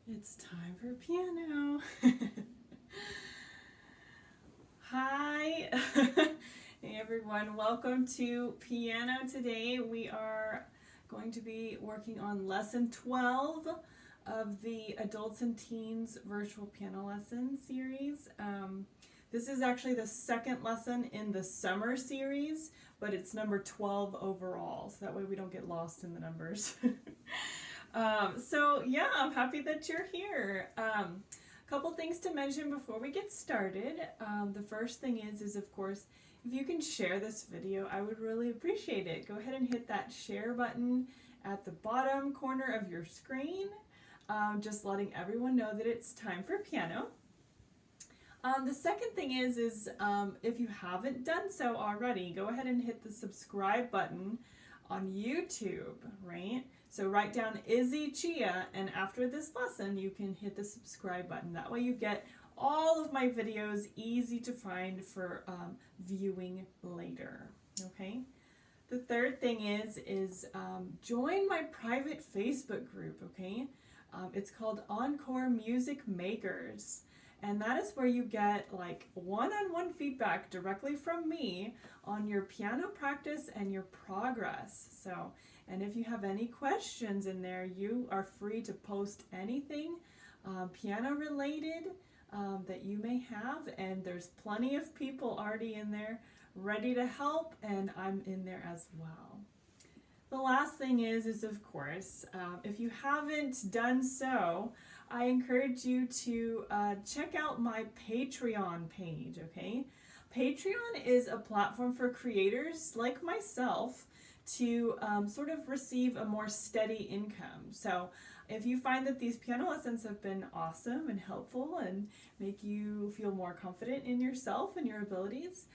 It's time for piano. Hi. Hey everyone, welcome to piano. Today we are going to be working on lesson 12 of the Adults and Teens Virtual Piano Lesson series. This is actually the second lesson in the summer series, but it's number 12 overall, so that way we don't get lost in the numbers. So yeah, I'm happy that you're here. Couple things to mention before we get started. The first thing is of course, if you can share this video, I would really appreciate it. Go ahead and hit that share button at the bottom corner of your screen, just letting everyone know that it's time for piano. The second thing is if you haven't done so already, go ahead and hit the subscribe button on YouTube, right? So write down Izzy Chia, and after this lesson, you can hit the subscribe button. That way you get all of my videos easy to find for viewing later, okay? The third thing is join my private Facebook group, okay? It's called Encore Music Makers. And that is where you get like one-on-one feedback directly from me on your piano practice and your progress. So, and if you have any questions in there, you are free to post anything piano related that you may have. And there's plenty of people already in there ready to help, and I'm in there as well. The last thing is of course, if you haven't done so, I encourage you to check out my Patreon page, okay? Patreon is a platform for creators like myself to sort of receive a more steady income. So if you find that these piano lessons have been awesome and helpful and make you feel more confident in yourself and your abilities,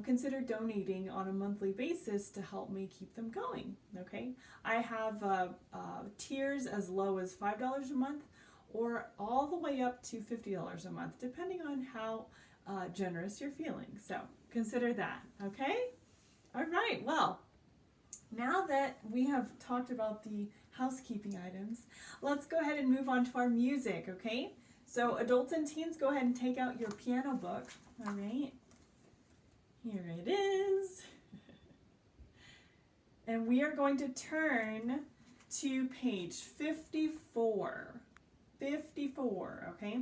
consider donating on a monthly basis to help me keep them going, okay? I have tiers as low as $5 a month or all the way up to $50 a month, depending on how generous you're feeling. So consider that, okay? All right, well, now that we have talked about the housekeeping items, let's go ahead and move on to our music, okay? So adults and teens, go ahead and take out your piano book, all right? Here it is. And we are going to turn to page 54. 54, okay?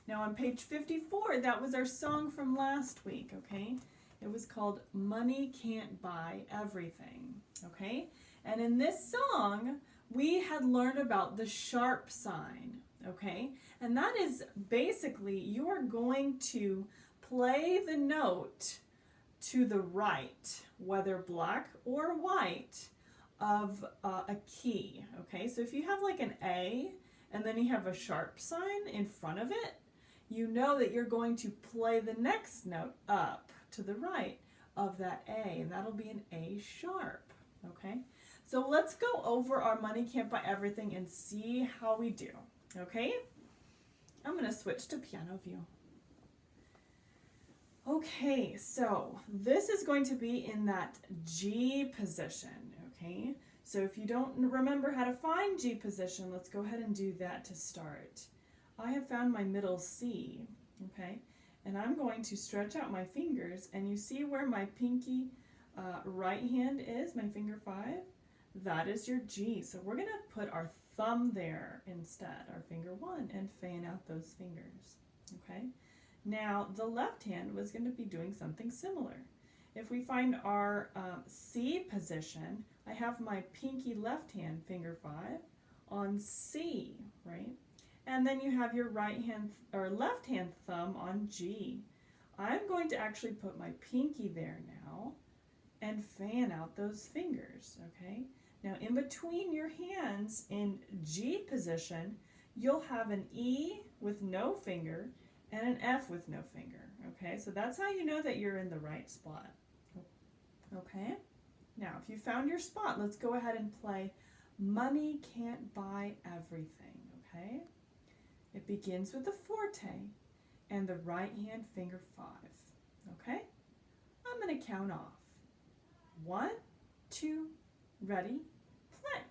Now on page 54, that was our song from last week, okay? It was called Money Can't Buy Everything, okay? And in this song, we had learned about the sharp sign, okay? And that is basically you are going to play the note to the right, whether black or white, of a key, okay? So if you have like an A and then you have a sharp sign in front of it, you know that you're going to play the next note up to the right of that A, and that'll be an A sharp, okay? So let's go over our Money Can't Buy Everything and see how we do, okay? I'm going to switch to piano view. Okay, so this is going to be in that G position, okay? So if you don't remember how to find G position, let's go ahead and do that to start. I have found my middle C, okay? And I'm going to stretch out my fingers, and you see where my pinky right hand is, my finger 5? That is your G. So we're going to put our thumb there instead, our finger 1, and fan out those fingers, okay? Now, the left hand was going to be doing something similar. If we find our C position, I have my pinky left hand, finger 5, on C, right? And then you have your right hand or left hand thumb on G. I'm going to actually put my pinky there now and fan out those fingers, okay? Now, in between your hands in G position, you'll have an E with no finger and an F with no finger, okay? So that's how you know that you're in the right spot, okay? Now, if you found your spot, let's go ahead and play Money Can't Buy Everything, okay? It begins with the forte and the right hand finger 5, okay? I'm going to count off. 1, 2, ready, play.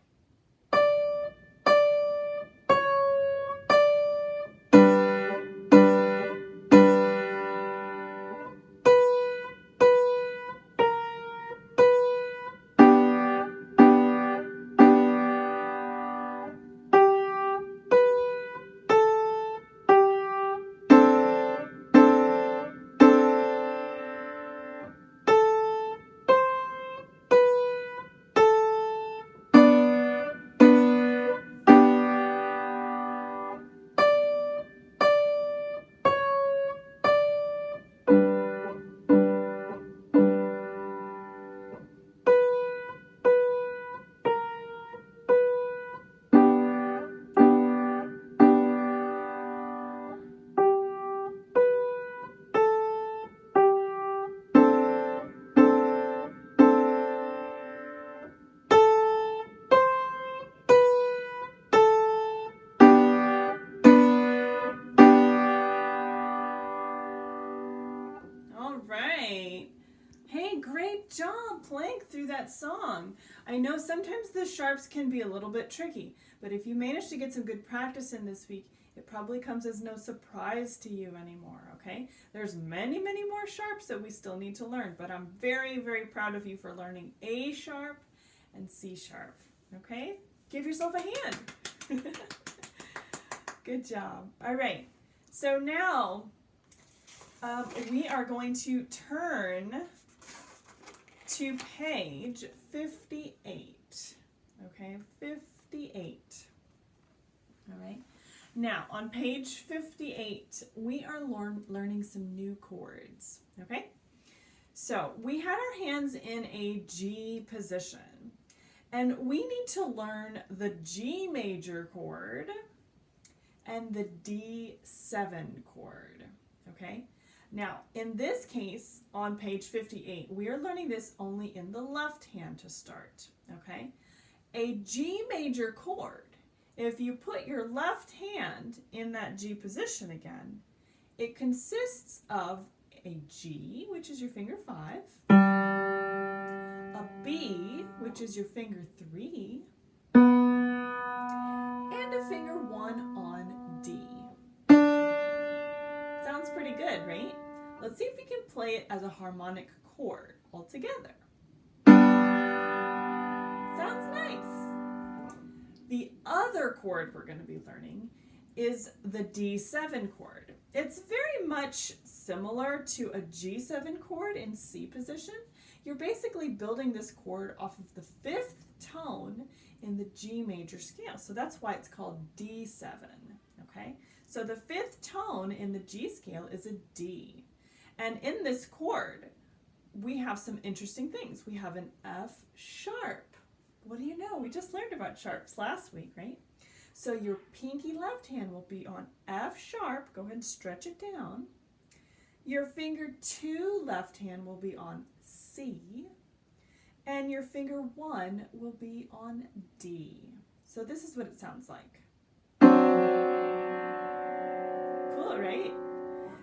Yay, great job playing through that song. I know sometimes the sharps can be a little bit tricky, but if you manage to get some good practice in this week, it probably comes as no surprise to you anymore, okay? There's many, many more sharps that we still need to learn, but I'm very, very proud of you for learning A sharp and C sharp, okay? Give yourself a hand. Good job. All right, so now we are going to turn to page 58, okay, 58, all right. Now, on page 58, we are learning some new chords, okay? So, we had our hands in a G position, and we need to learn the G major chord and the D7 chord, okay? Now, in this case, on page 58, we are learning this only in the left hand to start, okay? A G major chord, if you put your left hand in that G position again, it consists of a G, which is your finger 5, a B, which is your finger 3, and a finger 1 on D. Sounds pretty good, right? Let's see if we can play it as a harmonic chord all together. Sounds nice. The other chord we're going to be learning is the D7 chord. It's very much similar to a G7 chord in C position. You're basically building this chord off of the 5th tone in the G major scale. So that's why it's called D7, okay? So the 5th tone in the G scale is a D. And in this chord, we have some interesting things. We have an F sharp. What do you know? We just learned about sharps last week, right? So your pinky left hand will be on F sharp. Go ahead and stretch it down. Your finger 2 left hand will be on C. And your finger 1 will be on D. So this is what it sounds like. Cool, right?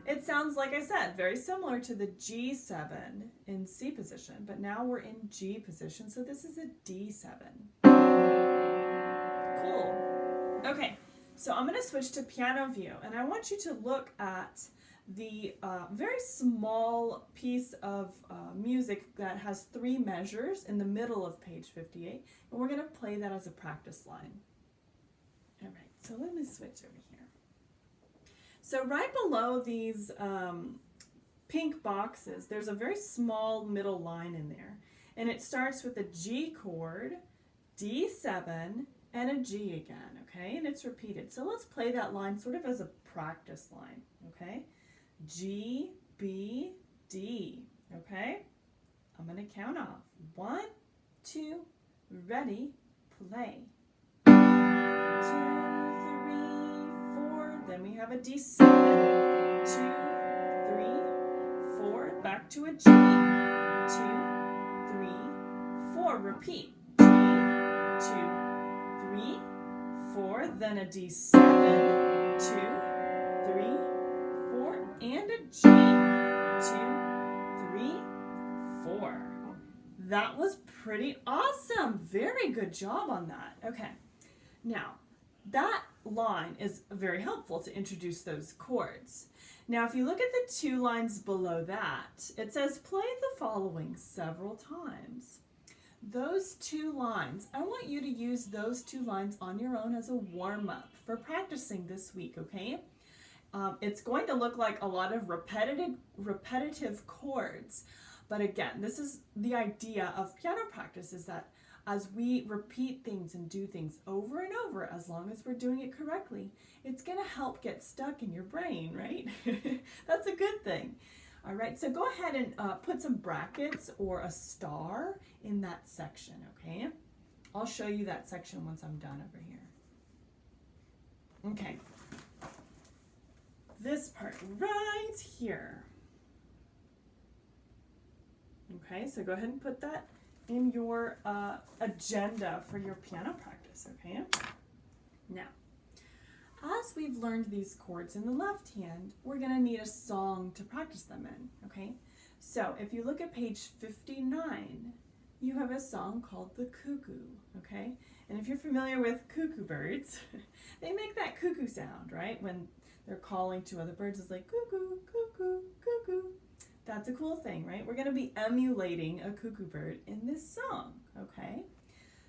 It sounds, like I said, very similar to the G7 in C position, but now we're in G position, so this is a D7. Cool. Okay, so I'm going to switch to piano view, and I want you to look at the very small piece of music that has 3 measures in the middle of page 58, and we're going to play that as a practice line. All right, so let me switch over here. So right below these pink boxes, there's a very small middle line in there. And it starts with a G chord, D7, and a G again, okay? And it's repeated. So let's play that line sort of as a practice line, okay? G, B, D, okay? I'm going to count off. 1, 2, ready, play. 2, 3, 4. Then we have a D7. 2, 3, 4. Back to a G. 2, 3, 4. Repeat. G, 2, 3, 4. Then a D7. 2, 3, 4. And a G. 2, 3, 4. That was pretty awesome. Very good job on that. Okay. Now, that line is very helpful to introduce those chords. Now, if you look at the 2 lines below that, it says play the following several times. Those 2 lines, I want you to use those 2 lines on your own as a warm-up for practicing this week, okay? It's going to look like a lot of repetitive chords, but again, this is the idea of piano practice, is that as we repeat things and do things over and over, as long as we're doing it correctly, it's going to help get stuck in your brain, right? That's a good thing. All right, so go ahead and put some brackets or a star in that section, okay? I'll show you that section once I'm done over here. Okay. This part right here. Okay, so go ahead and put that in your agenda for your piano practice, okay? Now, as we've learned these chords in the left hand, we're going to need a song to practice them in, okay? So if you look at page 59, you have a song called the Cuckoo, okay? And if you're familiar with cuckoo birds, they make that cuckoo sound, right? When they're calling to other birds, it's like cuckoo, cuckoo, cuckoo. That's a cool thing, right? We're going to be emulating a cuckoo bird in this song, okay?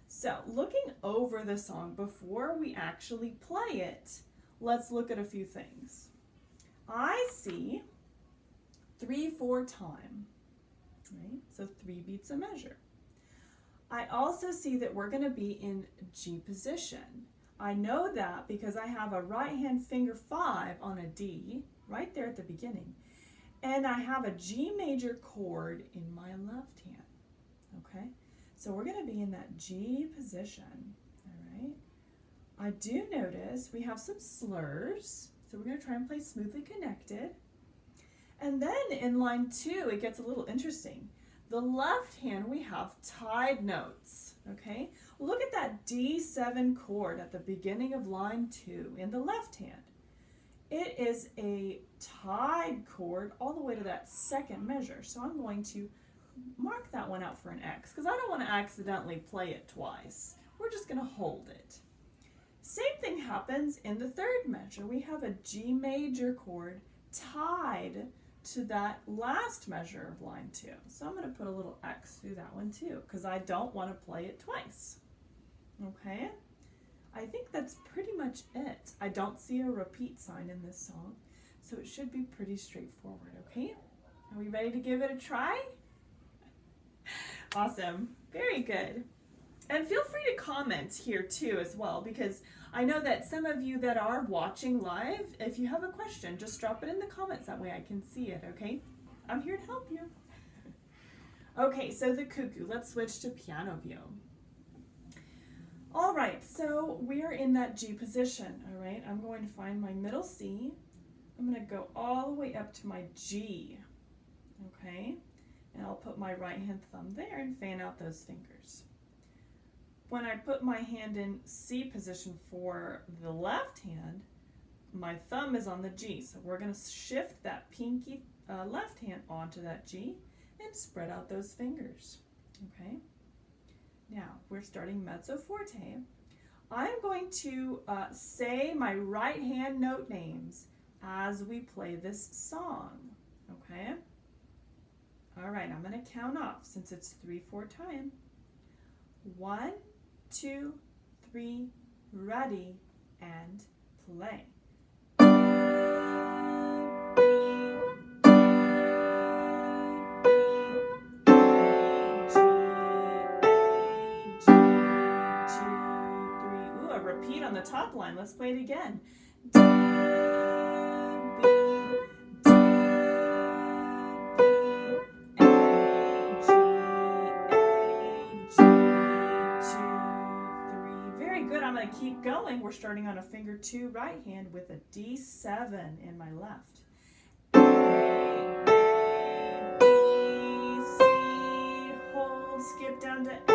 So looking over the song before we actually play it, let's look at a few things. I see 3/4 time, right? So 3 beats a measure. I also see that we're going to be in G position. I know that because I have a right hand finger 5 on a D right there at the beginning. And I have a G major chord in my left hand, okay? So we're going to be in that G position, all right? I do notice we have some slurs, so we're going to try and play smoothly connected. And then in line 2, it gets a little interesting. The left hand, we have tied notes, okay? Look at that D7 chord at the beginning of line 2 in the left hand. It is a tied chord all the way to that second measure. So I'm going to mark that one out for an X because I don't want to accidentally play it twice. We're just going to hold it. Same thing happens in the third measure. We have a G major chord tied to that last measure of line 2. So I'm going to put a little X through that one too because I don't want to play it twice. Okay? I think that's pretty much it. I don't see a repeat sign in this song, so it should be pretty straightforward, okay? Are we ready to give it a try? Awesome. Very good. And feel free to comment here too as well, because I know that some of you that are watching live, if you have a question, just drop it in the comments. That way I can see it, okay? I'm here to help you. Okay, so the cuckoo. Let's switch to piano view. All right, so we are in that G position, all right? I'm going to find my middle C. I'm going to go all the way up to my G, okay? And I'll put my right hand thumb there and fan out those fingers. When I put my hand in C position for the left hand, my thumb is on the G. So we're going to shift that pinky left hand onto that G and spread out those fingers, okay? Now, we're starting mezzo forte. I'm going to say my right hand note names as we play this song, okay? All right, I'm going to count off since it's 3/4 time. 1, 2, 3, ready, and play. Repeat on the top line. Let's play it again. D, B, D, B, A, G, A, G, 2, 3. Very good. I'm going to keep going. We're starting on a finger 2 right hand with a D7 in my left. A, B, C, hold, skip down to A.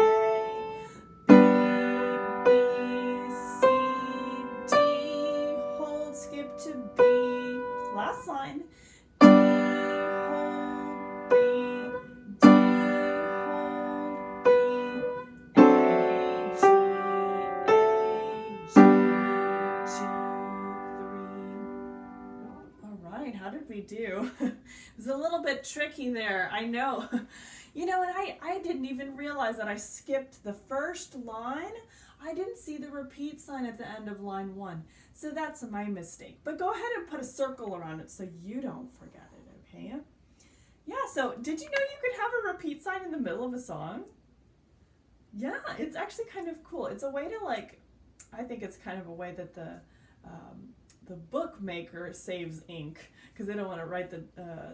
Skip to B, last line, D, hold, B, D, hold, B, A, G, A, G, 2, 3. All right, how did we do? It was a little bit tricky there, I know. You know, and I didn't even realize that I skipped the first line. I didn't see the repeat sign at the end of line 1. So that's my mistake. But go ahead and put a circle around it so you don't forget it, okay? Yeah, so did you know you could have a repeat sign in the middle of a song? Yeah, it's actually kind of cool. It's a way to I think it's kind of a way that the bookmaker saves ink because they don't want to write the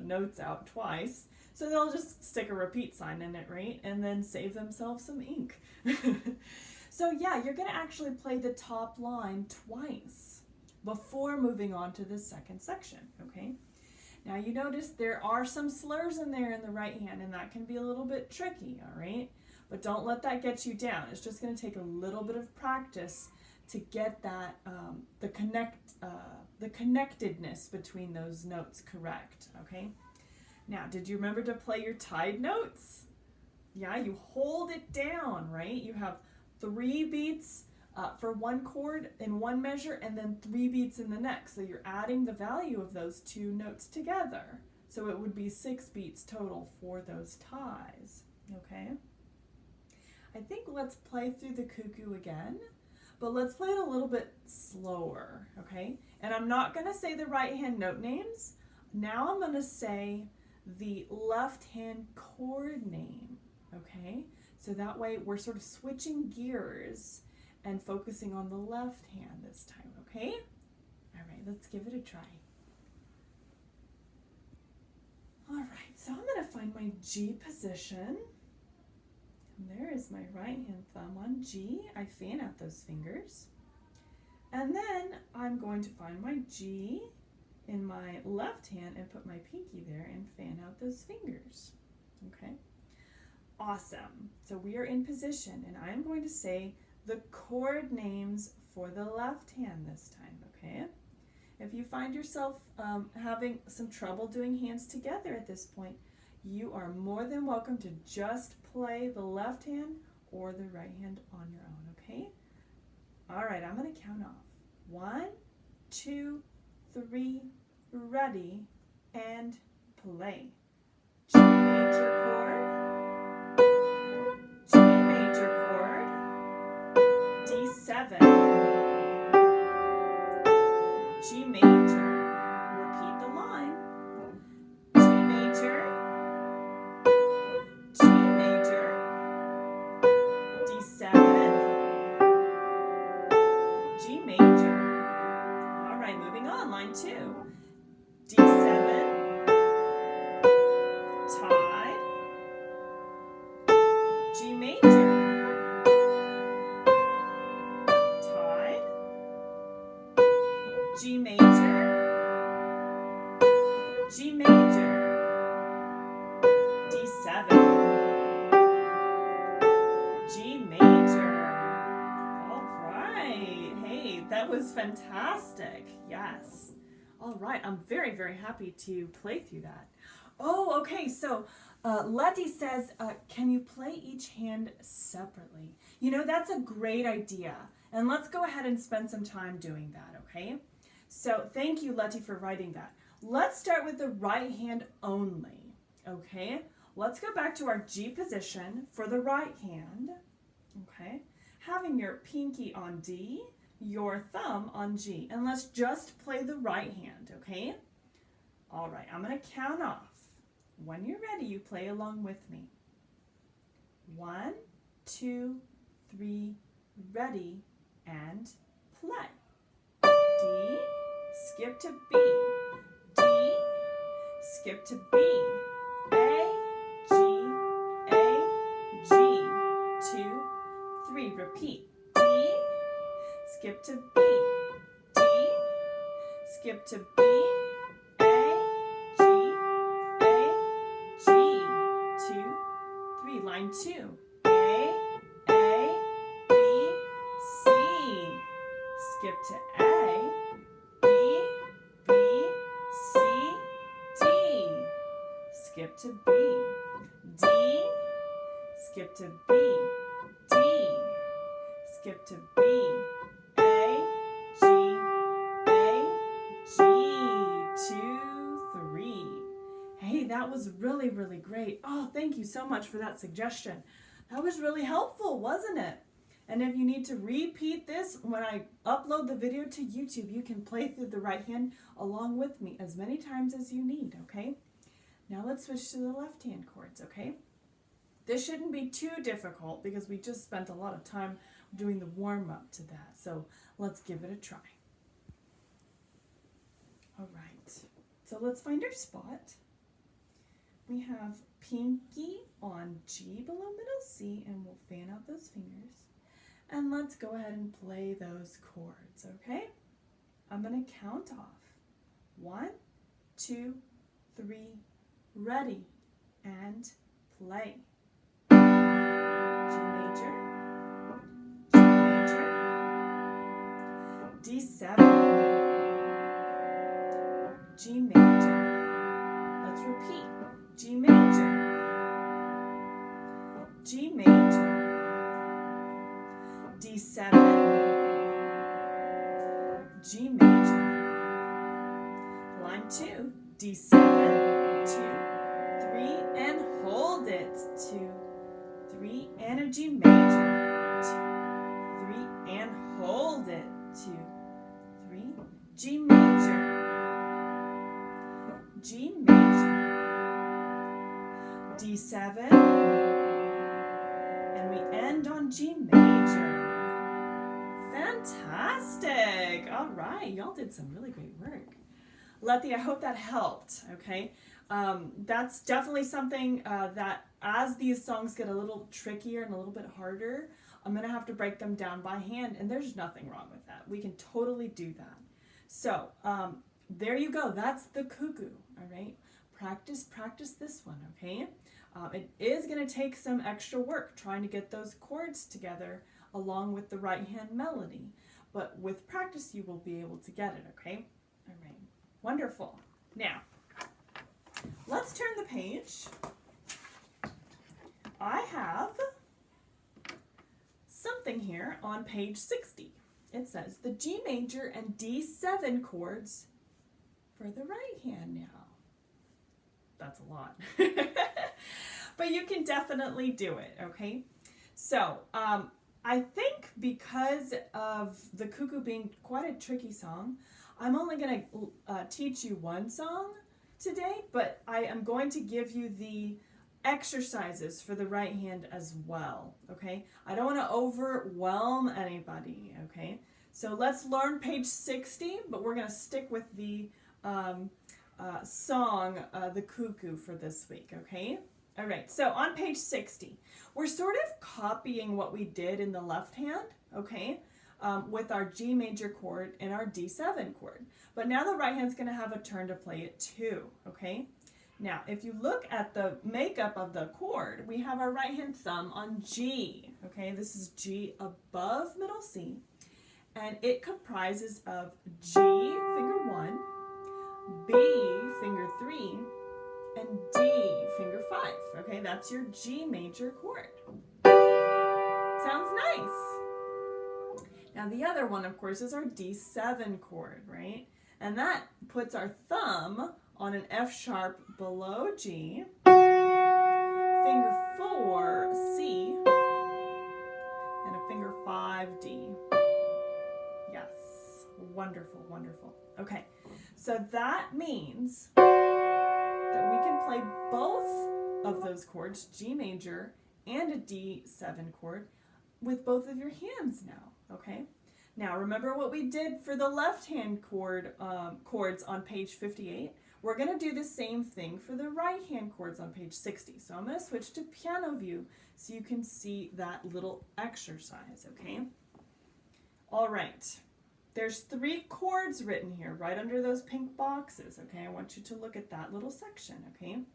notes out twice. So they'll just stick a repeat sign in it, right? And then save themselves some ink. So yeah, you're going to actually play the top line twice before moving on to the second section, okay? Now you notice there are some slurs in there in the right hand, and that can be a little bit tricky, all right? But don't let that get you down. It's just going to take a little bit of practice to get that the connectedness between those notes correct, okay? Now, did you remember to play your tied notes? Yeah, you hold it down, right? You have 3 beats for one chord in one measure and then 3 beats in the next. So you're adding the value of those 2 notes together. So it would be 6 beats total for those ties, okay? I think let's play through the cuckoo again, but let's play it a little bit slower, okay? And I'm not gonna say the right hand note names. Now I'm gonna say the left hand chord name, okay? So that way we're sort of switching gears and focusing on the left hand this time, okay? All right, let's give it a try. All right, so I'm gonna find my G position. And there is my right hand thumb on G. I fan out those fingers. And then I'm going to find my G in my left hand and put my pinky there and fan out those fingers, okay? Awesome. So we are in position and I'm going to say the chord names for the left hand this time, okay? If you find yourself having some trouble doing hands together at this point, you are more than welcome to just play the left hand or the right hand on your own, okay? All right, I'm gonna count off. 1, 2, 3, ready, and play. G major chord, G major chord, D7, G major, repeat the line, G major, G major, D7, G major. All right, moving on, line 2. D7, tied, G major, tied, G major, G major, D7, G major. All right. Hey, that was fantastic. Yes. All right. I'm very, very happy to play through that. Oh, okay. So Letty says, can you play each hand separately? You know, that's a great idea. And let's go ahead and spend some time doing that, okay? So thank you, Letty, for writing that. Let's start with the right hand only, okay? Let's go back to our G position for the right hand, okay? Having your pinky on D, your thumb on G, and let's just play the right hand, okay? All right, I'm gonna count off. When you're ready, you play along with me. 1, 2, 3, ready, and play. D, skip to B, D, skip to B, A, G, 2, 3, repeat. D, skip to B, D, skip to B, A, G, 2, 3, line 2, A, B, C, skip to A, B, C, D, skip to B, D, skip to B, D, skip to B, A, G, 2, 3. Hey, that was really, really great. Oh, thank you so much for that suggestion. That was really helpful, wasn't it? And if you need to repeat this when I upload the video to YouTube, you can play through the right hand along with me as many times as you need, okay? Now let's switch to the left hand chords, okay? This shouldn't be too difficult because we just spent a lot of time doing the warm-up to that. So let's give it a try. All right, so let's find our spot. We have pinky on G below middle C, and we'll fan out those fingers. And let's go ahead and play those chords, okay? I'm gonna count off. 1, 2, 3, ready, and play. G major, G major, D7, G major. Let's repeat. G major, G major, D7, G major, line 2, D7, 2, 3, and hold it, 2, 3, and a G major, 2, 3, and hold it, 2, 3, G major, G major, D7, and we end on G major. Fantastic! All right, y'all did some really great work. Letty, I hope that helped, okay? That's definitely something that as these songs get a little trickier and a little bit harder, I'm going to have to break them down by hand, and there's nothing wrong with that. We can totally do that. So, there you go. That's the cuckoo, all right? Practice this one, okay? It is going to take some extra work trying to get those chords together along with the right hand melody. But with practice, you will be able to get it, okay? All right. Wonderful. Now, let's turn the page. I have something here on page 60. It says the G major and D7 chords for the right hand now. That's a lot. But you can definitely do it, okay? So, I think because of the Cuckoo being quite a tricky song, I'm only going to teach you one song today, but I am going to give you the exercises for the right hand as well, okay? I don't want to overwhelm anybody, okay? So let's learn page 60, but we're going to stick with the song, The Cuckoo, for this week, okay? All right, so on page 60, we're sort of copying what we did in the left hand, okay, with our G major chord and our D7 chord. But now the right hand's going to have a turn to play it too, okay? Now, if you look at the makeup of the chord, we have our right hand thumb on G, okay? This is G above middle C, and it comprises of G, finger 1, B, finger 3, and D, finger 5. Okay, that's your G major chord. Sounds nice. Now the other one, of course, is our D7 chord, right? And that puts our thumb on an F sharp below G, finger 4, C, and a finger 5, D. Yes, wonderful, wonderful. Okay, so that means that we can play both of those chords, G major and a D7 chord, with both of your hands now, okay? Now, remember what we did for the left hand chords on page 58? We're going to do the same thing for the right hand chords on page 60. So I'm going to switch to piano view so you can see that little exercise, okay? All right. There's 3 chords written here right under those pink boxes, okay? I want you to look at that little section, okay?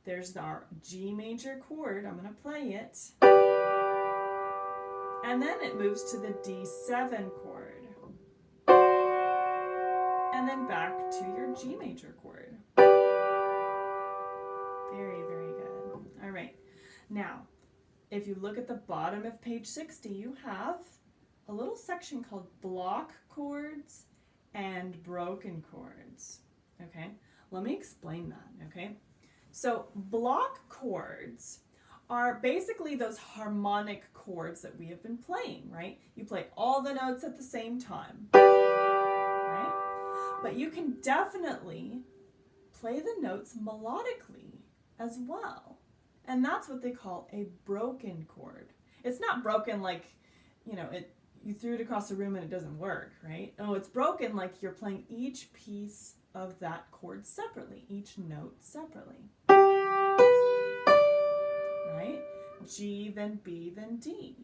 There's our G major chord. I'm going to play it. And then it moves to the D7 chord. And then back to your G major chord. Very, very good. All right. Now, if you look at the bottom of page 60, you have a little section called block chords and broken chords, okay? Let me explain that, okay? So block chords are basically those harmonic chords that we have been playing, right? You play all the notes at the same time, right? But you can definitely play the notes melodically as well. And that's what they call a broken chord. It's not broken like, you know, you threw it across the room and it doesn't work, right? Oh, it's broken like you're playing each piece of that chord separately, each note separately. Right? G, then B, then D.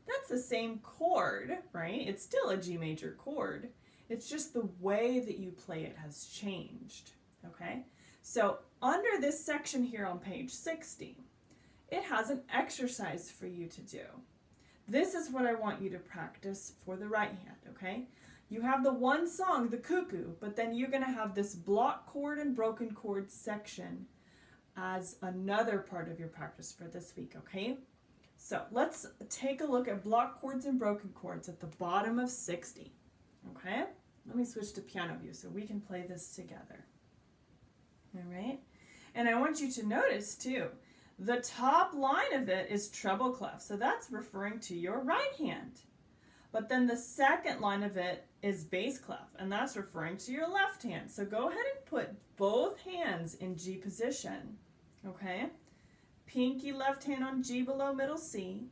That's the same chord, right? It's still a G major chord. It's just the way that you play it has changed, okay? So under this section here on page 60, it has an exercise for you to do. This is what I want you to practice for the right hand, okay? You have the one song, The Cuckoo, but then you're going to have this block chord and broken chord section as another part of your practice for this week, okay? So let's take a look at block chords and broken chords at the bottom of 60, okay? Let me switch to piano view so we can play this together. All right? And I want you to notice too, the top line of it is treble clef, so that's referring to your right hand. But then the second line of it is bass clef, and that's referring to your left hand. So go ahead and put both hands in G position, okay? Pinky left hand on G below middle C,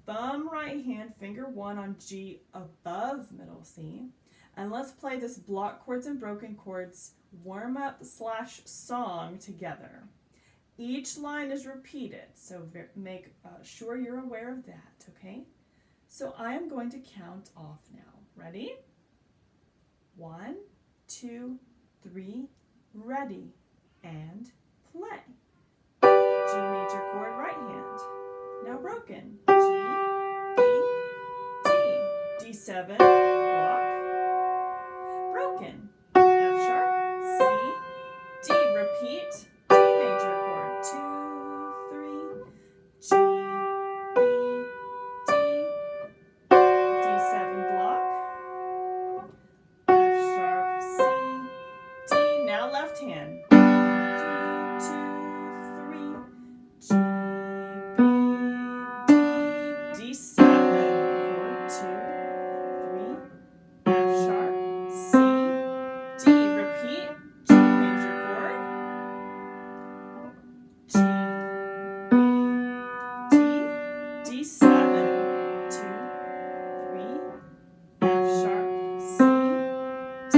thumb right hand, finger 1 on G above middle C. And let's play this block chords and broken chords warm-up / song together. Each line is repeated, so make sure you're aware of that, okay? So I am going to count off now. Ready? 1, 2, 3, ready, and play. G major chord, right hand. Now broken. G, D, D, D7, block. Broken. F sharp, C, D, repeat. G major chord, 2, 3, G, B, D, D7 block. F sharp, C, D. Now left hand. G, 2, 3, G, B, D, D7 chord, 2, 3. F sharp, C, D, repeat, G major chord, G, B, D, D7, 2, 3, F sharp, C, D.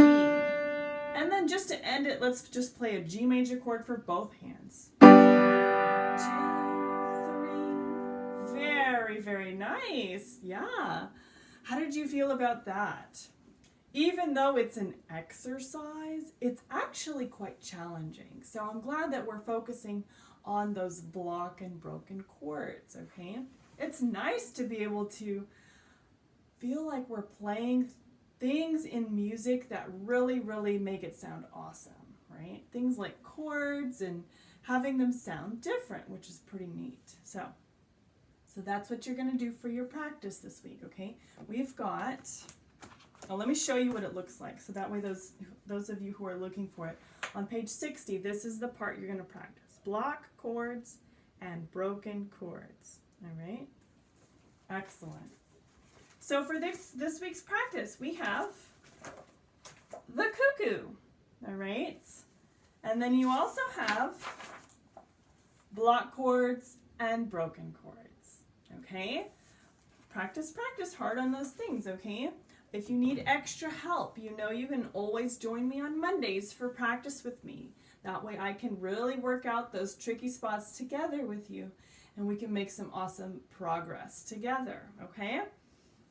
And then just to end it, let's just play a G major chord for both hands. 2, 3, very, very nice. Yeah. How did you feel about that? Even though it's an exercise, it's actually quite challenging. So I'm glad that we're focusing on those block and broken chords, okay? It's nice to be able to feel like we're playing things in music that really, really make it sound awesome, right? Things like chords and having them sound different, which is pretty neat. So that's what you're going to do for your practice this week, okay? We've got... Oh, let me show you what it looks like. So that way those of you who are looking for it, on page 60, this is the part you're going to practice. Block chords and broken chords. All right? Excellent. So for this week's practice, we have the cuckoo. All right? And then you also have block chords and broken chords. Okay? Practice hard on those things, okay? If you need extra help, you know you can always join me on Mondays for practice with me. That way I can really work out those tricky spots together with you and we can make some awesome progress together, okay?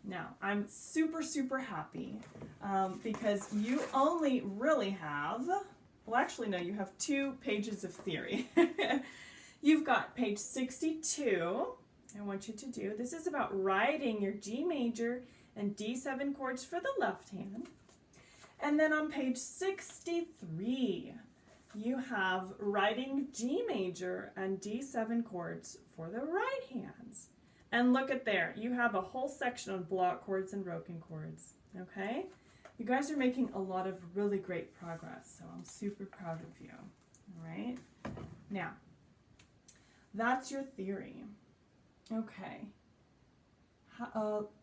Now, I'm super, super happy because you only really have, well actually no, you have 2 pages of theory. You've got page 62, I want you to do. This is about writing your G major and D7 chords for the left hand. And then on page 63, you have writing G major and D7 chords for the right hands. And look at there, you have a whole section on block chords and broken chords, okay? You guys are making a lot of really great progress, so I'm super proud of you, all right? Now, that's your theory. Okay.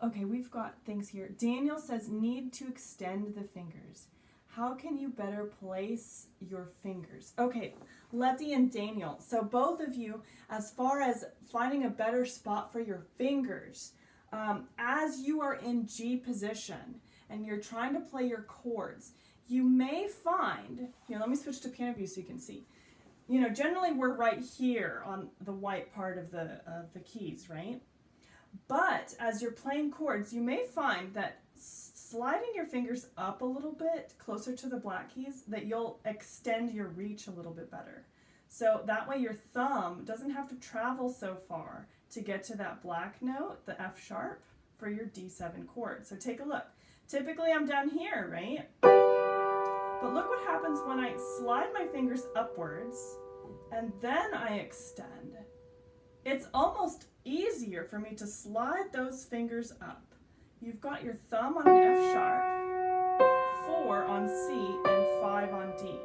Okay, we've got things here. Daniel says, need to extend the fingers. How can you better place your fingers? Okay, Letty and Daniel. So both of you, as far as finding a better spot for your fingers, as you are in G position and you're trying to play your chords, you may find, here, let me switch to piano view so you can see. You know, generally we're right here on the white part of the keys, right? But as you're playing chords, you may find that sliding your fingers up a little bit closer to the black keys, that you'll extend your reach a little bit better. So that way your thumb doesn't have to travel so far to get to that black note, the F sharp, for your D7 chord. So take a look. Typically I'm down here, right? But look what happens when I slide my fingers upwards and then I extend. It's almost easier for me to slide those fingers up. You've got your thumb on an F sharp, 4 on C, and 5 on D.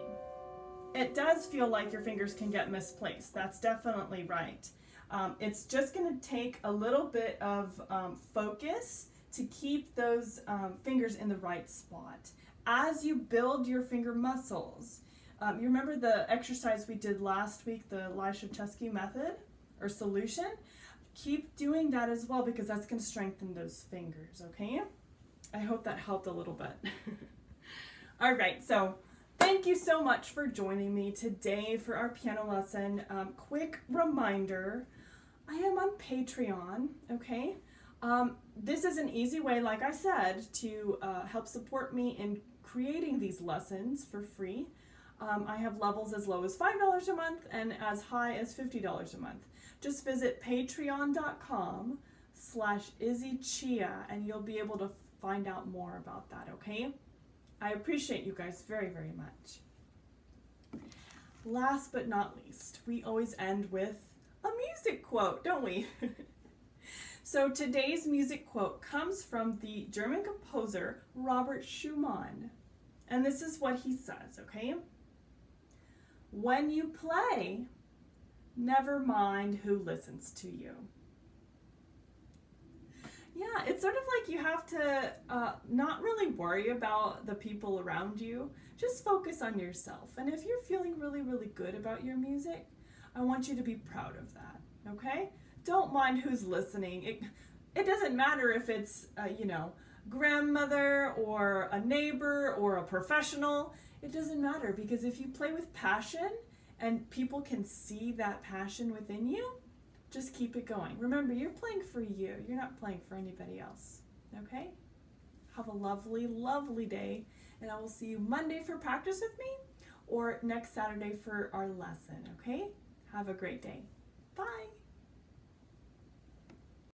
It does feel like your fingers can get misplaced. That's definitely right. It's just going to take a little bit of focus to keep those fingers in the right spot. As you build your finger muscles, you remember the exercise we did last week, the Lyshachevsky method or solution? Keep doing that as well, because that's going to strengthen those fingers, okay? I hope that helped a little bit. All right, so thank you so much for joining me today for our piano lesson. Quick reminder, I am on Patreon, okay? This is an easy way, like I said, to help support me in creating these lessons for free. I have levels as low as $5 a month and as high as $50 a month. Just visit patreon.com/IzzyChia and you'll be able to find out more about that, okay? I appreciate you guys very, very much. Last but not least, we always end with a music quote, don't we? So today's music quote comes from the German composer Robert Schumann. And this is what he says, okay? When you play, never mind who listens to you. Yeah, it's sort of like you have to not really worry about the people around you. Just focus on yourself. And if you're feeling really, really good about your music, I want you to be proud of that, okay? Don't mind who's listening. It doesn't matter if it's, grandmother or a neighbor or a professional. It doesn't matter, because if you play with passion and people can see that passion within you, just keep it going. Remember, you're playing for you. You're not playing for anybody else, okay? Have a lovely, lovely day, and I will see you Monday for practice with me or next Saturday for our lesson, okay? Have a great day. Bye.